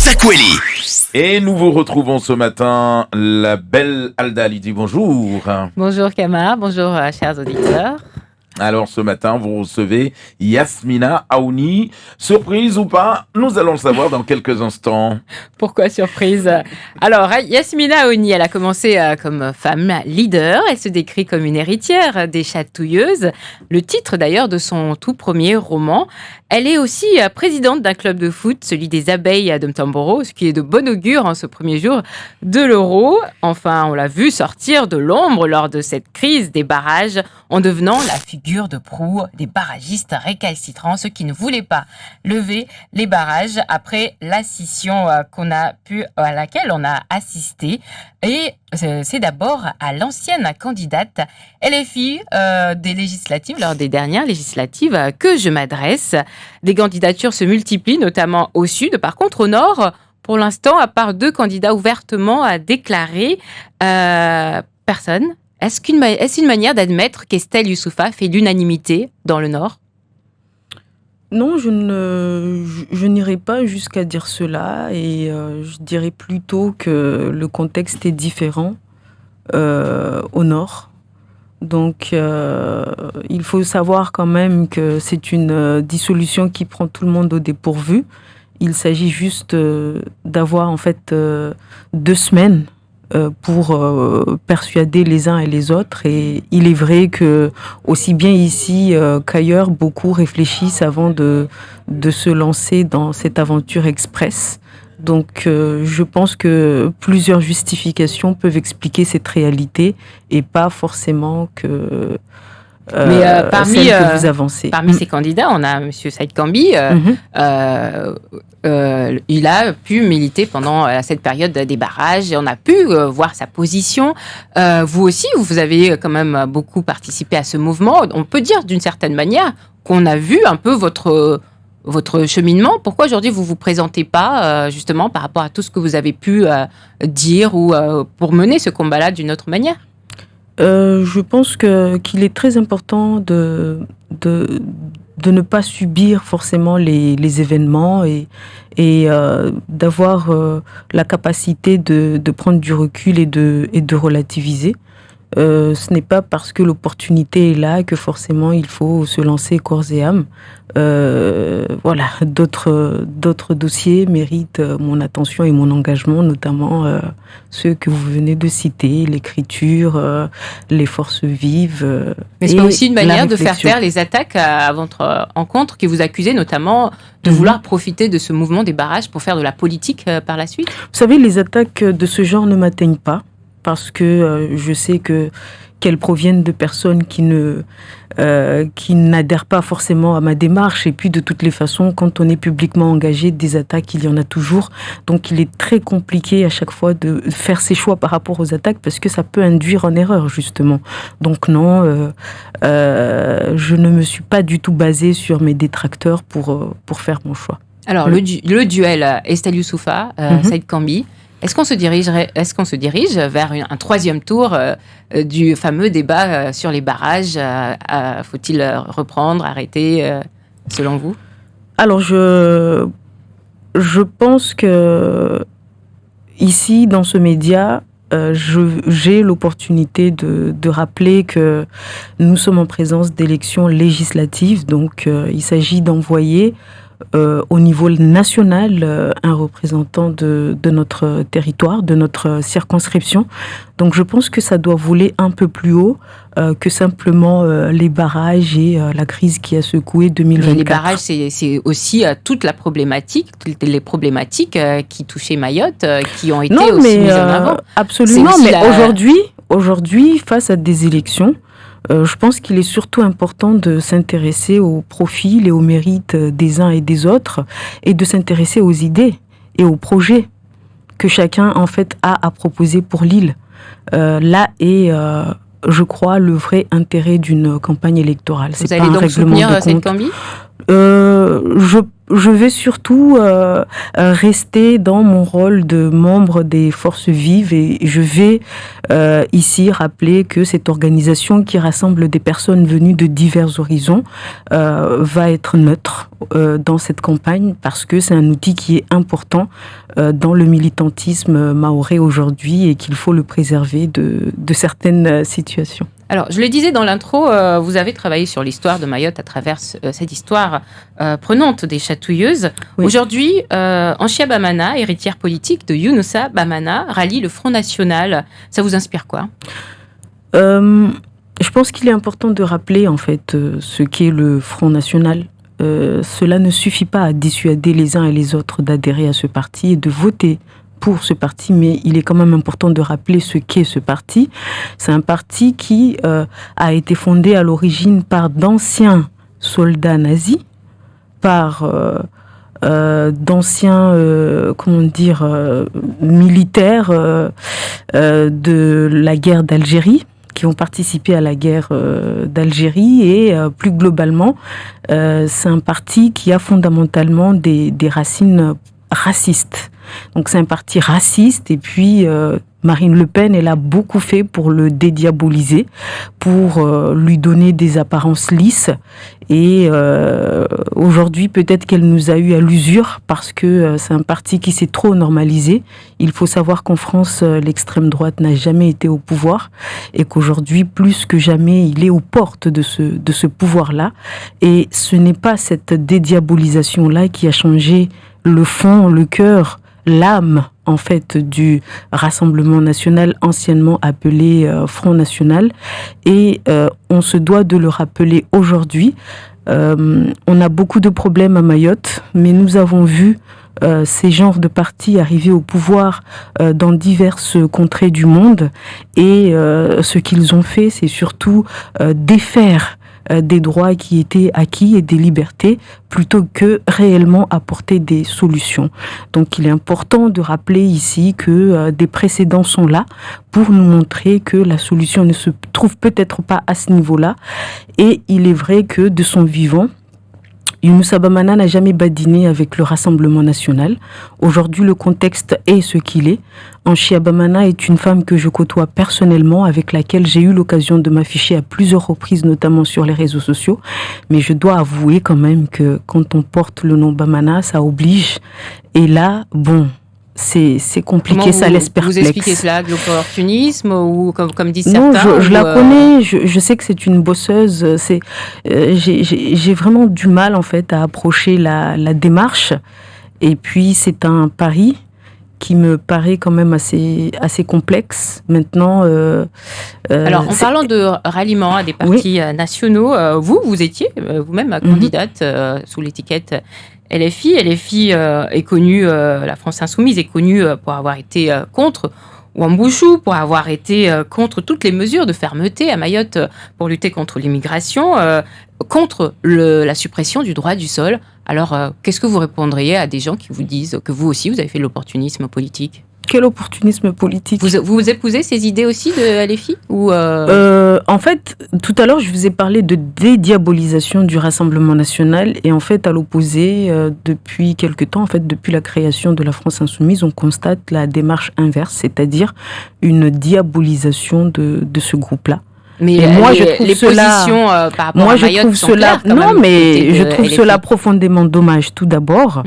Moussa Koueli. Et nous vous retrouvons ce matin, la belle Alda Lidi. Bonjour. Bonjour Kama, bonjour chers auditeurs. Alors ce matin, vous recevez Yasmina Aouni. Surprise ou pas, nous allons le savoir dans quelques instants. Pourquoi surprise? Alors Yasmina Aouni, elle a commencé comme femme leader. Elle se décrit comme une héritière des chatouilleuses. Le titre d'ailleurs de son tout premier roman. Elle est aussi présidente d'un club de foot, celui des abeilles de Mtamboro, ce qui est de bon augure en ce premier jour de l'Euro. Enfin, on l'a vu sortir de l'ombre lors de cette crise des barrages en devenant la figure de proue des barragistes récalcitrants, ceux qui ne voulaient pas lever les barrages après la scission à laquelle on a assisté. Et c'est d'abord à l'ancienne candidate LFI des législatives, lors des dernières législatives, que je m'adresse. Des candidatures se multiplient, notamment au sud. Par contre, au nord, pour l'instant, à part 2 candidats ouvertement à déclarer, personne. Est-ce une manière d'admettre qu'Estelle Youssoufa fait l'unanimité dans le nord ? Non, je n'irai pas jusqu'à dire cela et je dirais plutôt que le contexte est différent au nord. Donc, il faut savoir quand même que c'est une dissolution qui prend tout le monde au dépourvu. Il s'agit juste d'avoir en fait 2 semaines pour persuader les uns et les autres. Et il est vrai que, aussi bien ici qu'ailleurs, beaucoup réfléchissent avant de se lancer dans cette aventure express. Donc, je pense que plusieurs justifications peuvent expliquer cette réalité et pas forcément que celle que vous avancez. Parmi ces candidats, on a M. Saïd Kambi. Il a pu militer pendant cette période des barrages et on a pu voir sa position. Vous aussi, vous avez quand même beaucoup participé à ce mouvement. On peut dire d'une certaine manière qu'on a vu un peu votre cheminement. Pourquoi aujourd'hui vous vous présentez pas justement par rapport à tout ce que vous avez pu dire ou pour mener ce combat-là d'une autre manière? Je pense qu'il est très important de ne pas subir forcément les événements et d'avoir la capacité de prendre du recul et de relativiser. Ce n'est pas parce que l'opportunité est là que forcément il faut se lancer corps et âme. Voilà, d'autres dossiers méritent mon attention et mon engagement, notamment ceux que vous venez de citer, l'écriture, les forces vives. Mais c'est pas aussi une manière de faire taire les attaques à votre encontre qui vous accusez notamment de vouloir profiter de ce mouvement des barrages pour faire de la politique par la suite? Vous savez, les attaques de ce genre ne m'atteignent pas. Parce que je sais qu'elles proviennent de personnes qui n'adhèrent pas forcément à ma démarche. Et puis, de toutes les façons, quand on est publiquement engagé, des attaques, il y en a toujours. Donc, il est très compliqué à chaque fois de faire ses choix par rapport aux attaques parce que ça peut induire en erreur, justement. Donc, non, je ne me suis pas du tout basée sur mes détracteurs pour faire mon choix. Alors, le duel Estelle Youssoufa, Saïd Kambi, est-ce qu'on se dirige vers un 3e tour du fameux débat sur les barrages? Faut-il reprendre, arrêter, selon vous? Alors, je pense que ici, dans ce média, j'ai l'opportunité de rappeler que nous sommes en présence d'élections législatives. Donc, il s'agit d'envoyer au niveau national un représentant de notre territoire, de notre circonscription. Donc je pense que ça doit voler un peu plus haut que simplement les barrages et la crise qui a secoué 2024. Mais les barrages, c'est aussi toutes les problématiques qui touchaient Mayotte, qui ont été mises en avant. Absolument, mais aujourd'hui, face à des élections, je pense qu'il est surtout important de s'intéresser aux profils et aux mérites des uns et des autres et de s'intéresser aux idées et aux projets que chacun en fait a à proposer pour l'île. Là est, je crois, le vrai intérêt d'une campagne électorale. Vous allez donc soutenir Saïd Kambi ? Je vais surtout rester dans mon rôle de membre des forces vives et je vais ici rappeler que cette organisation qui rassemble des personnes venues de divers horizons va être neutre dans cette campagne parce que c'est un outil qui est important dans le militantisme mahorais aujourd'hui et qu'il faut le préserver de certaines situations. Alors, je le disais dans l'intro, vous avez travaillé sur l'histoire de Mayotte à travers cette histoire prenante des chatouilleuses. Oui. Aujourd'hui, Anchia Bamana, héritière politique de Younoussa Bamana, rallie le Front National. Ça vous inspire quoi ? Je pense qu'il est important de rappeler en fait ce qu'est le Front National. Cela ne suffit pas à dissuader les uns et les autres d'adhérer à ce parti et de voter pour ce parti, mais il est quand même important de rappeler ce qu'est ce parti. C'est un parti qui a été fondé à l'origine par d'anciens soldats nazis, par d'anciens militaires de la guerre d'Algérie, qui ont participé à la guerre d'Algérie et plus globalement, c'est un parti qui a fondamentalement des racines racistes. Donc c'est un parti raciste et puis Marine Le Pen, elle a beaucoup fait pour le dédiaboliser, pour lui donner des apparences lisses et aujourd'hui peut-être qu'elle nous a eu à l'usure parce que c'est un parti qui s'est trop normalisé. Il faut savoir qu'en France, l'extrême droite n'a jamais été au pouvoir et qu'aujourd'hui, plus que jamais, il est aux portes de ce pouvoir-là et ce n'est pas cette dédiabolisation-là qui a changé le fond, le cœur, l'âme en fait du Rassemblement national anciennement appelé Front National et on se doit de le rappeler aujourd'hui. On a beaucoup de problèmes à Mayotte, mais nous avons vu ces genres de partis arriver au pouvoir dans diverses contrées du monde et ce qu'ils ont fait, c'est surtout défaire des droits qui étaient acquis et des libertés plutôt que réellement apporter des solutions. Donc il est important de rappeler ici que des précédents sont là pour nous montrer que la solution ne se trouve peut-être pas à ce niveau-là et il est vrai que de son vivant, Younoussa Bamana n'a jamais badiné avec le Rassemblement national. Aujourd'hui, le contexte est ce qu'il est. Anchia Bamana est une femme que je côtoie personnellement, avec laquelle j'ai eu l'occasion de m'afficher à plusieurs reprises, notamment sur les réseaux sociaux. Mais je dois avouer quand même que quand on porte le nom Bamana, ça oblige. Et là, bon, c'est compliqué, ça laisse perplexe. Vous expliquez cela, de l'opportunisme ou comme disent non, certains je la connais, je sais que c'est une bosseuse. J'ai vraiment du mal en fait à approcher la démarche. Et puis c'est un pari qui me paraît quand même assez complexe. Maintenant, alors en parlant de ralliement à des partis nationaux, vous étiez vous-même candidate sous l'étiquette LFI. LFI est connue, la France Insoumise est connue pour avoir été contre Wambouchou, pour avoir été contre toutes les mesures de fermeté à Mayotte pour lutter contre l'immigration, contre la suppression du droit du sol. Alors, qu'est-ce que vous répondriez à des gens qui vous disent que vous aussi, vous avez fait de l'opportunisme politique ? Quel opportunisme politique ? Vous épousez ces idées aussi de LFI ou En fait, tout à l'heure, je vous ai parlé de dédiabolisation du Rassemblement national et en fait, à l'opposé, depuis quelque temps, en fait, depuis la création de la France Insoumise, on constate la démarche inverse, c'est-à-dire une diabolisation de ce groupe-là. Mais moi, je trouve positions par rapport à Mayotte sont claires, je trouve cela profondément dommage tout d'abord.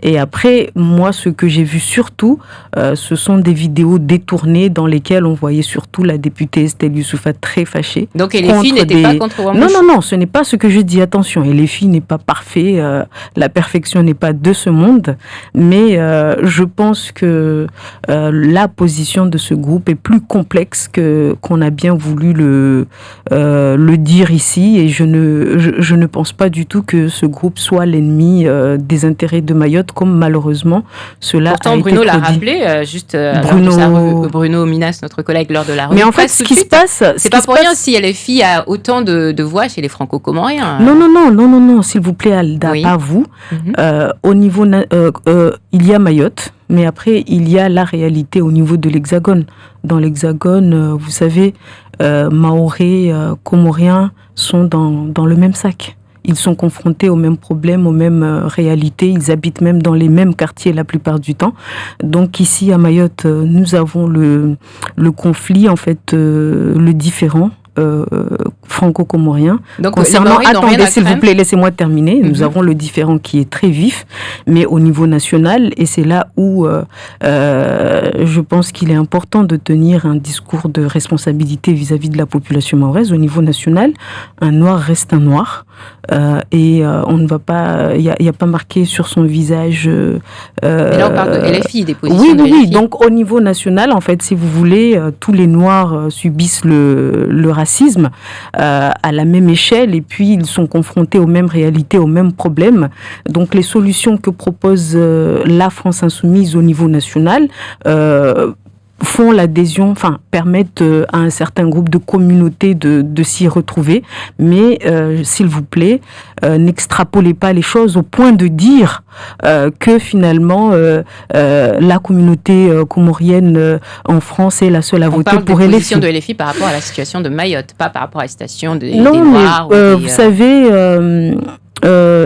Et après, moi, ce que j'ai vu surtout, ce sont des vidéos détournées dans lesquelles on voyait surtout la députée Estelle Youssouffa très fâchée. Donc, LFI n'était pas contre Wambouchou. Non, ce n'est pas ce que je dis. Attention, LFI n'est pas parfait. La perfection n'est pas de ce monde. Mais je pense que la position de ce groupe est plus complexe qu'on a bien voulu le dire ici et je ne pense pas du tout que ce groupe soit l'ennemi des intérêts de Mayotte comme malheureusement cela pourtant, a été Bruno produit. l'a rappelé Bruno Minas, notre collègue, lors de la revue. Mais en fait, ce qui se passe... C'est pas pour rien si LFI a autant de voix chez les franco-comoriens. Non, s'il vous plaît, Alda, pas vous. Au niveau... il y a Mayotte, mais après, il y a la réalité au niveau de l'Hexagone. Dans l'Hexagone, vous savez, Mahorais, Comoriens sont dans le même sac. Ils sont confrontés aux mêmes problèmes, aux mêmes réalités. Ils habitent même dans les mêmes quartiers la plupart du temps. Donc ici à Mayotte, nous avons le conflit, en fait, le différent. Franco-comorien. Donc, concernant, attendez s'il vous plaît, laissez-moi terminer. Nous avons le différent qui est très vif, mais au niveau national, et c'est là où je pense qu'il est important de tenir un discours de responsabilité vis-à-vis de la population mahoraise. Au niveau national, un noir reste un noir, et on ne va pas, il y a pas marqué sur son visage. Mais là, on parle de LFI, des positions de LFI. Oui. Donc au niveau national, en fait, si vous voulez, tous les noirs subissent le racisme à la même échelle, et puis ils sont confrontés aux mêmes réalités, aux mêmes problèmes. Donc les solutions que propose la France insoumise au niveau national font l'adhésion, permettent à un certain groupe de communautés de s'y retrouver. Mais s'il vous plaît, n'extrapolez pas les choses au point de dire que finalement la communauté comorienne en France est la seule à voter pour LFI. On parle de position de LFI par rapport à la situation de Mayotte, pas par rapport à la situation des Noirs. Mais vous savez...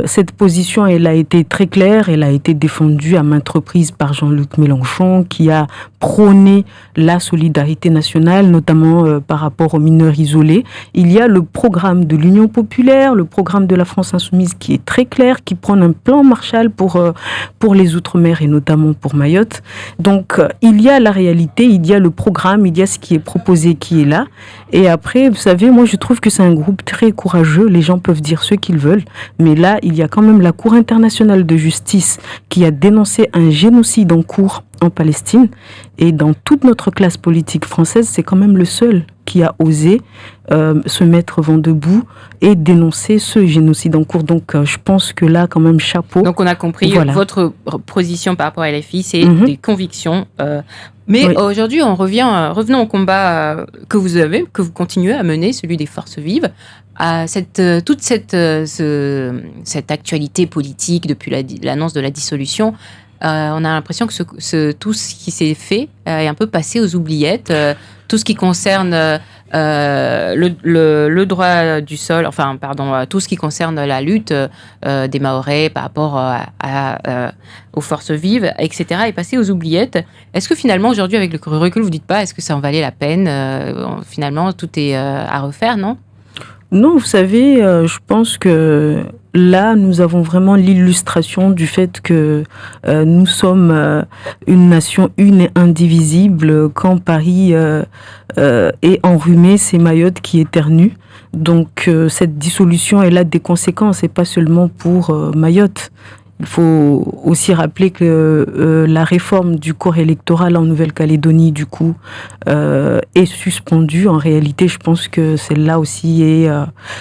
cette position, elle a été très claire, elle a été défendue à maintes reprises par Jean-Luc Mélenchon, qui a prôné la solidarité nationale, notamment par rapport aux mineurs isolés. Il y a le programme de l'Union populaire, le programme de la France insoumise qui est très clair, qui prône un plan Marshall pour les Outre-mer et notamment pour Mayotte. Donc, il y a la réalité, il y a le programme, il y a ce qui est proposé qui est là. Et après, vous savez, moi je trouve que c'est un groupe très courageux, les gens peuvent dire ce qu'ils veulent, mais là, il y a quand même la Cour internationale de justice qui a dénoncé un génocide en cours en Palestine. Et dans toute notre classe politique française, c'est quand même le seul qui a osé se mettre vent debout et dénoncer ce génocide en cours. Donc, je pense que là, quand même, chapeau. Donc, on a compris, voilà. Votre position par rapport à LFI, c'est des convictions. Mais aujourd'hui, revenons au combat que vous continuez à mener, celui des forces vives. Toute cette actualité politique depuis l'annonce de la dissolution, on a l'impression que tout ce qui s'est fait est un peu passé aux oubliettes. Tout ce qui concerne le droit du sol, tout ce qui concerne la lutte des Mahorais par rapport aux forces vives, etc., est passé aux oubliettes. Est-ce que finalement, aujourd'hui, avec le recul, vous ne dites pas, est-ce que ça en valait la peine finalement, tout est à refaire, non ? Non, vous savez, je pense que là, nous avons vraiment l'illustration du fait que nous sommes une nation une et indivisible. Quand Paris est enrhumé, c'est Mayotte qui éternue. Donc, cette dissolution, elle a des conséquences, et pas seulement pour Mayotte. Il faut aussi rappeler que la réforme du corps électoral en Nouvelle-Calédonie, du coup, est suspendue. En réalité, je pense que celle-là aussi est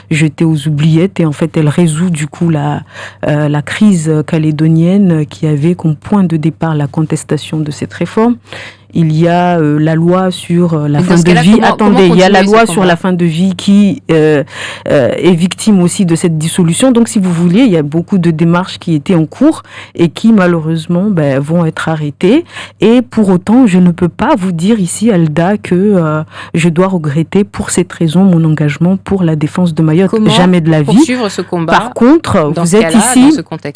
jetée aux oubliettes, et en fait, elle résout du coup la crise calédonienne qui avait comme point de départ la contestation de cette réforme. Il y a la loi sur la fin de vie. Il y a la loi sur la fin de vie qui est victime aussi de cette dissolution. Donc, si vous voulez, il y a beaucoup de démarches qui étaient en cours et qui, malheureusement, vont être arrêtées. Et pour autant, je ne peux pas vous dire ici, Alda, que je dois regretter pour cette raison mon engagement pour la défense de Mayotte. Jamais de la vie. Poursuivre ce combat. Par contre,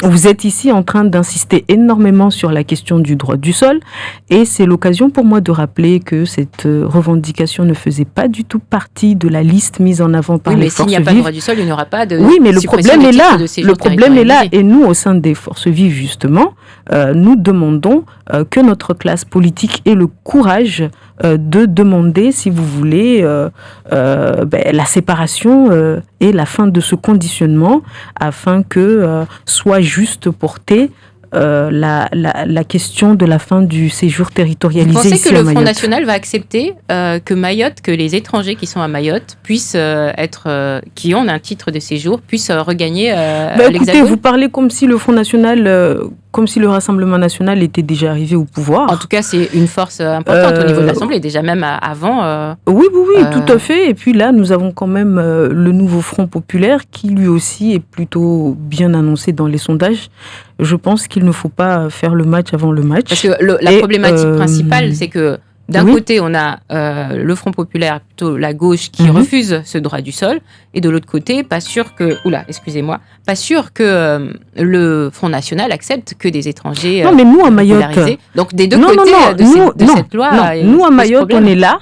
vous êtes ici en train d'insister énormément sur la question du droit du sol, et c'est l'occasion pour moi de rappeler que cette revendication ne faisait pas du tout partie de la liste mise en avant par les forces vives. Mais s'il n'y a pas de droit du sol, il n'y aura pas de Oui, mais le problème est là. Le problème est là. Et nous, au sein des forces vives, justement, nous demandons que notre classe politique ait le courage de demander, si vous voulez, la séparation et la fin de ce conditionnement, afin que soit juste portée la question de la fin du séjour territorialisé. Vous pensez ici que le à Front National va accepter que les étrangers qui sont à Mayotte puissent qui ont un titre de séjour, puissent regagner l'Hexagone ? Écoutez, vous parlez comme si le Front National, comme si le Rassemblement National était déjà arrivé au pouvoir. En tout cas, c'est une force importante au niveau de l'Assemblée, déjà même avant. Oui, tout à fait. Et puis là, nous avons quand même le nouveau Front Populaire qui lui aussi est plutôt bien annoncé dans les sondages. Je pense qu'il ne faut pas faire le match avant le match. Parce que la problématique principale, c'est que D'un Oui. côté, on a le Front populaire, plutôt la gauche, qui refuse ce droit du sol, et de l'autre côté, pas sûr que le Front national accepte que des étrangers Non, mais nous, à Mayotte... régularisés. Donc, des deux Non, côtés de non, cette loi... non. Nous, à pose Mayotte, problème. on est là.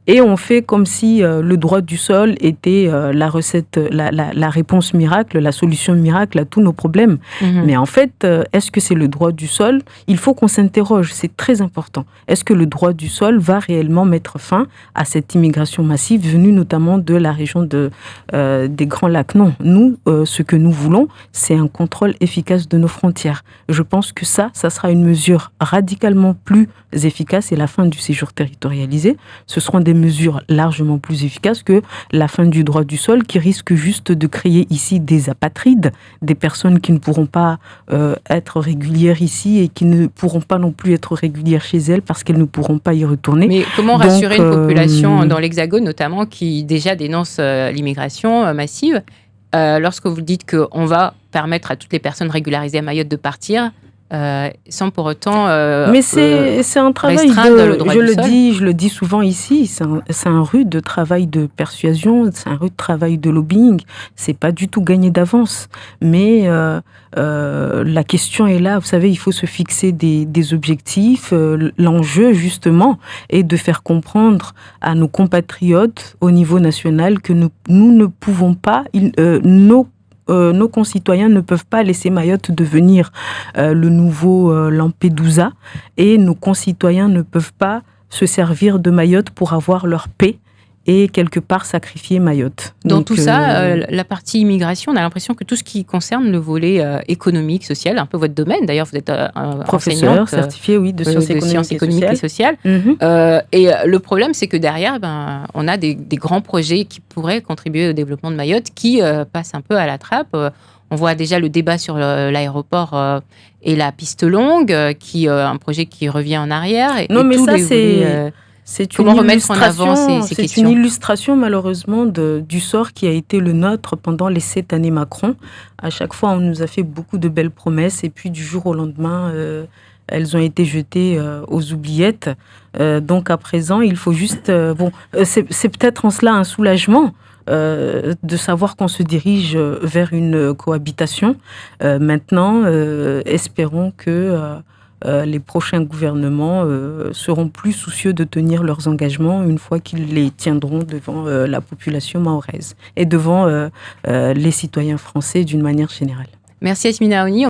Et on fait comme si le droit du sol était la recette, la réponse miracle, la solution miracle à tous nos problèmes. Mais en fait, est-ce que c'est le droit du sol ? Il faut qu'on s'interroge, c'est très important. Est-ce que le droit du sol va réellement mettre fin à cette immigration massive venue notamment de la région des Grands Lacs ? Non, nous, ce que nous voulons, c'est un contrôle efficace de nos frontières. Je pense que ça sera une mesure radicalement plus efficace et la fin du séjour territorialisé. Ce seront des mesures largement plus efficaces que la fin du droit du sol qui risque juste de créer ici des apatrides, des personnes qui ne pourront pas être régulières ici et qui ne pourront pas non plus être régulières chez elles parce qu'elles ne pourront pas y retourner. Mais comment rassurer une population dans l'Hexagone notamment qui déjà dénonce l'immigration massive lorsque vous dites qu'on va permettre à toutes les personnes régularisées à Mayotte de partir sans pour autant mais c'est un travail je le dis souvent ici, c'est un rude travail de persuasion, c'est un rude travail de lobbying, c'est pas du tout gagné d'avance, mais la question est là, vous savez, il faut se fixer des objectifs, l'enjeu justement est de faire comprendre à nos compatriotes au niveau national que nous ne pouvons pas, nos concitoyens ne peuvent pas laisser Mayotte devenir le nouveau Lampedusa et nos concitoyens ne peuvent pas se servir de Mayotte pour avoir leur paix et quelque part sacrifier Mayotte. Dans tout ça, la partie immigration, on a l'impression que tout ce qui concerne le volet économique, social, un peu votre domaine, d'ailleurs vous êtes professeur certifié de sciences économiques et sociales. Et le problème, c'est que derrière, on a des grands projets qui pourraient contribuer au développement de Mayotte qui passent un peu à la trappe. On voit déjà le débat sur l'aéroport et la piste longue, un projet qui revient en arrière. Non, mais ça, comment remettre en avant ces questions ? C'est une illustration malheureusement du sort qui a été le nôtre pendant les 7 années Macron. À chaque fois, on nous a fait beaucoup de belles promesses et puis du jour au lendemain, elles ont été jetées aux oubliettes. Donc à présent, il faut juste... c'est peut-être en cela un soulagement de savoir qu'on se dirige vers une cohabitation. Maintenant, espérons que... les prochains gouvernements seront plus soucieux de tenir leurs engagements une fois qu'ils les tiendront devant la population mahoraise et devant les citoyens français d'une manière générale. Merci Yasmina Aouni.